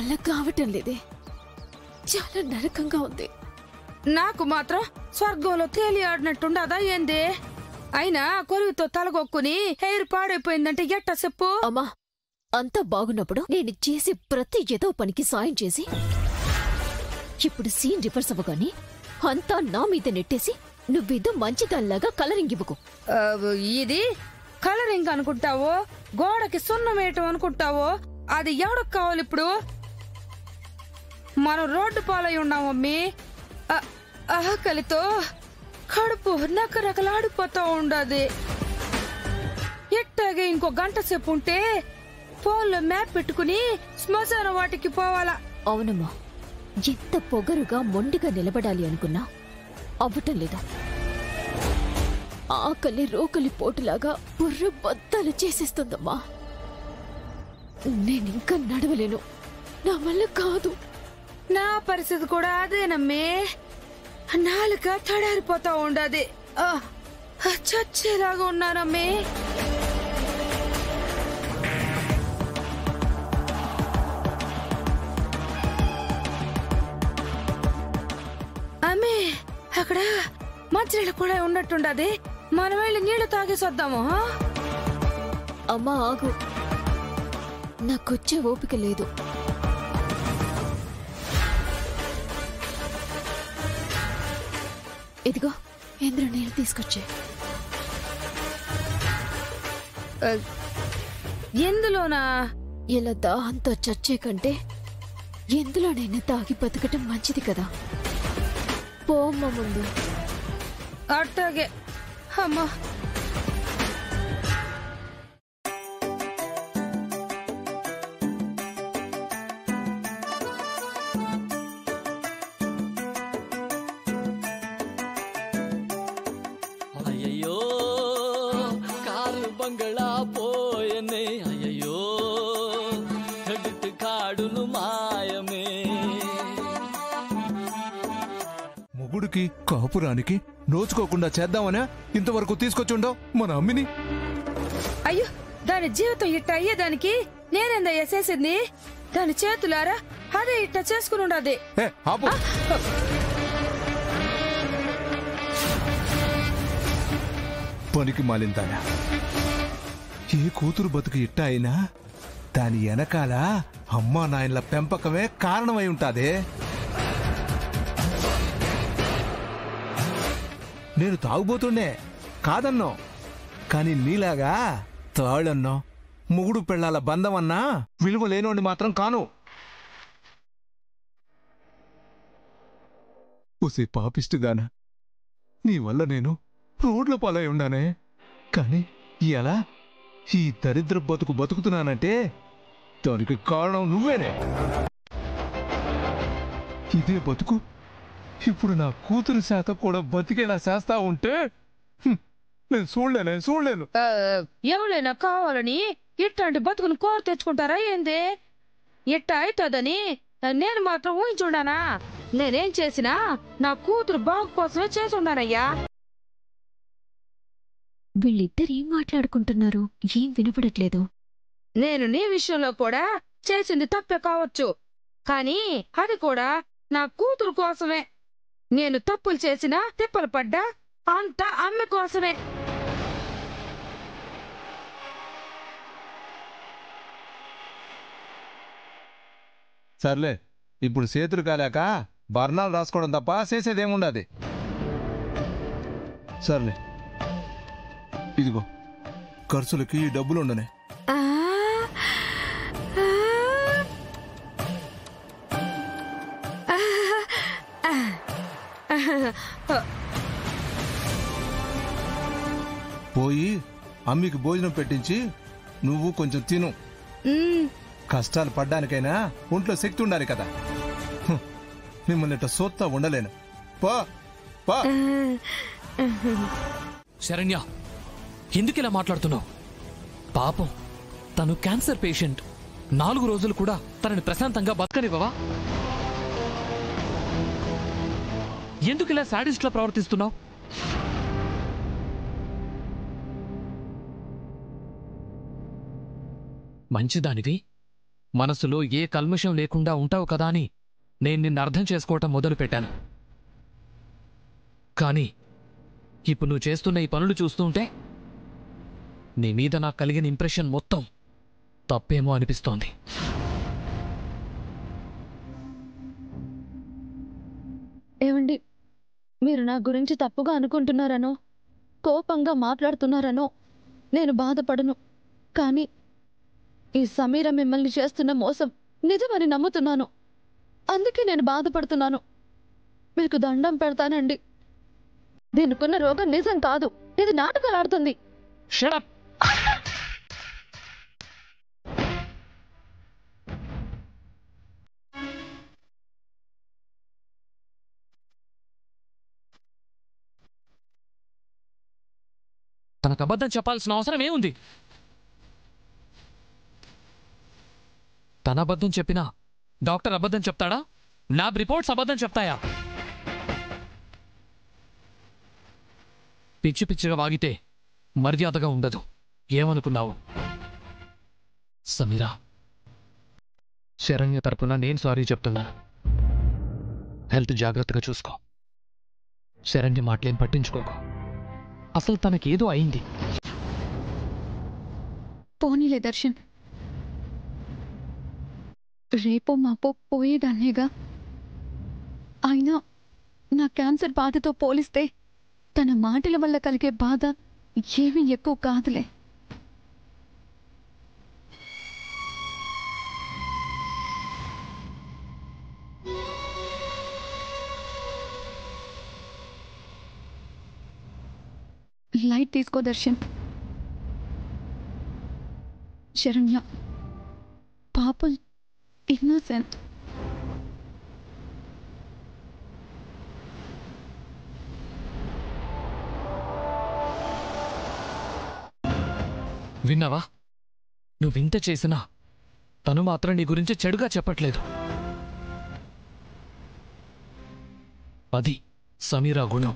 వల్ల కావటం లేదే, చాలా నరకంగా ఉంది. నాకు మాత్రం స్వర్గంలో తేలియాడినట్టుండదా ఏంది? అయినా కొలువుతో తలగొక్కుని హెయిర్ పాడైపోయిందంటే ఎట్టా చెప్పు? అమ్మా, అంతా బాగున్నప్పుడు నేను చేసే ప్రతి ఏదో పనికి సాయం చేసి ఇప్పుడు సీన్ రివర్స్ అవ్వగాని అంతా నా మీద నెట్టేసి నువ్వేదో మంచిదానిలాగా కలరింగ్ ఇవ్వకు. ఇది కలరింగ్ అనుకుంటావో, గోడకి సున్నం వేయటం అనుకుంటావో, అది ఎవడకు కావాలి ఇప్పుడు? మనం రోడ్డు పాలై ఉన్నాం మమ్మీ. ఆకలితో కడుపు నకరకలాడిపోతా ఉండదు. ఎట్టాగే ఇంకో గంట సేపు ఉంటే ఫోన్లో మ్యాప్ పెట్టుకుని శ్మశాన వాటికి పోవాలా. అవునమ్మా, ఎంత పొగరుగా మొండిగా నిలబడాలి అనుకున్నా అవ్వటం లేదా. ఆకలి రోకలి పోటులాగా బుర్ర బద్దలు చేసేస్తుందమ్మా. నేనింకా నడవలేను, నా వల్ల కాదు. నా పరిస్థితి కూడా అదేనమ్మే. నాలుక తడారిపోతా ఉండదు. చచ్చేలాగా ఉన్నానమ్మే. అమ్మే, అక్కడ మంచినీళ్ళు కూడా ఉన్నట్టుండది. మనం వెళ్ళి నీళ్లు తాగేసొద్దాము. అమ్మా ఆగు, నాకొచ్చే ఓపిక లేదు. ఇదిగో ఇంద్ర నీళ్ళు తీసుకొచ్చే. ఎందులోనా? ఇలా దాహంతో చచ్చే కంటే ఎందులోనైనా తాగి బతకటం మంచిది కదా. పోమ్మ ముందు. అట్టాగే అమ్మా. అయ్యయ్యో కారు బంగళా పోయనే, అయ్యయ్యో క్రెడిట్ కార్డులు మాయమే. మొగుడికి కాపురానికి నోచుకోకుండా చేద్దామనే ఇంతవరకు తీసుకొచ్చుండో మన అమ్మిని. అయ్యో, దాని జీవితం ఇట్ట అయ్యేదానికి నేనేందయ్యా చేసింది? దాని చేతులారా అదే ఇట్ట చేసుకుని ఉండదు. ఆపు. పనికి మాలిందానా, ఏ కూతురు బతుకు ఇట్ట అయినా దాని వెనకాల అమ్మా నాయనల పెంపకమే కారణమై ఉంటాదే. నేను తాగుబోతుండే కాదన్నో, కాని నీలాగా తాళన్నో మొగుడు పెళ్ళాల బంధమన్నా విలువ లేనోండి మాత్రం కాను. ఒసే పాపిష్టిదానా, నీ వల్ల నేను రోడ్ల పాలై ఉండానే. కాని ఎలా ఈ దరిద్ర బతుకుతున్నానంటే దానికి కారణం నువ్వేనే. ఇదే బతుకు ఇప్పుడు నా కూతురు శాత కూడా బతికేలా చేస్తా ఉంటే నేను చూడలేను. ఎవరైనా కావాలని ఇట్లాంటి బతుకుని కోరు తెచ్చుకుంటారా ఏంది? ఇట్ట అవుతుందని నేను మాత్రం ఊహించుండానా? నేనేం చేసినా నా కూతురు బాగు కోసమే చేసి ఉండానయ్యా. వీళ్ళిద్దరు ఏం మాట్లాడుకుంటున్నారు? ఏం వినపడట్లేదు. నేను నీ విషయంలో కూడా చేసింది తప్పే కావచ్చు, కానీ అది కూడా నా కూతురు కోసమే. నేను తప్పులు చేసినా తిప్పలు పడ్డా అంతా అమ్మ కోసమే. సర్లే, ఇప్పుడు చేతులు కాలేక బర్ణాలు రాసుకోవడం తప్ప చేసేదేముండదు. సర్లే, ఇదిగో ఖర్చులకి ఈ డబ్బులుండనే. పోయి అమ్మికి భోజనం పెట్టించి నువ్వు కొంచెం తిను. కష్టాలు పడ్డానికైనా ఒంట్లో శక్తి ఉండాలి కదా. మిమ్మల్ని ఇట్లా సోత్తా ఉండలేను. పో. శరణ్య, ఎందుకిలా మాట్లాడుతున్నావు? పాపం, తను క్యాన్సర్ పేషెంట్. 4 రోజులు కూడా తనని ప్రశాంతంగా బతకనివ్వవా? ఎందుకిలా సాడిస్ట్లా ప్రవర్తిస్తున్నావు? మంచిదానివి, మనసులో ఏ కల్మషం లేకుండా ఉంటావు కదా అని నేను నిన్ను అర్థం చేసుకోవటం మొదలుపెట్టాను. కానీ ఇప్పుడు నువ్వు చేస్తున్న ఈ పనులు చూస్తుంటే నీ మీద నాకు కలిగిన ఇంప్రెషన్ మొత్తం తప్పేమో అనిపిస్తోంది. ఏమండి, మీరు నా గురించి తప్పుగా అనుకుంటున్నారనో కోపంగా మాట్లాడుతున్నారనో నేను బాధపడను. కానీ ఈ సమీర మిమ్మల్ని చేస్తున్న మోసం నిజమని నమ్ముతున్నాను. అందుకే నేను బాధపడుతున్నాను. మీకు దండం పెడతానండి. దీనికున్న రోగం నిజం కాదు, ఇది నాటకాలు ఆడుతుంది. Shut up! తనకు అబద్ధం చెప్పాల్సిన అవసరం ఏముంది? తన అబద్ధం చెప్పినా డాక్టర్ అబద్ధం చెప్తాడా? ల్యాబ్ రిపోర్ట్స్ అబద్ధం చెప్తాయా? పిచ్చి పిచ్చిగా వాగితే మర్యాదగా ఉండదు. ఏమనుకున్నావు? సమీరా, శరణ్య తరపున నేను సారీ చెప్తున్నా. హెల్త్ జాగ్రత్తగా చూసుకో. శరణ్య మాటలేం పట్టించుకోకు. అసలు తనకేదో అయింది. పోనీలే దర్శన్, రేపో మాపో పోయేదాన్నేగా. అయినా నా క్యాన్సర్ బాధతో పోలిస్తే తన మాటల వల్ల కలిగే బాధ ఏమీ ఎక్కువ కాదులే. లైట్ తీసుకో దర్శన్. శరణ్య పాపం ఇన్నోసెంట్. విన్నావా? నువ్వింత చేసినా తను మాత్రం నీ గురించి చెడుగా చెప్పట్లేదు. అది సమీరా గుణం.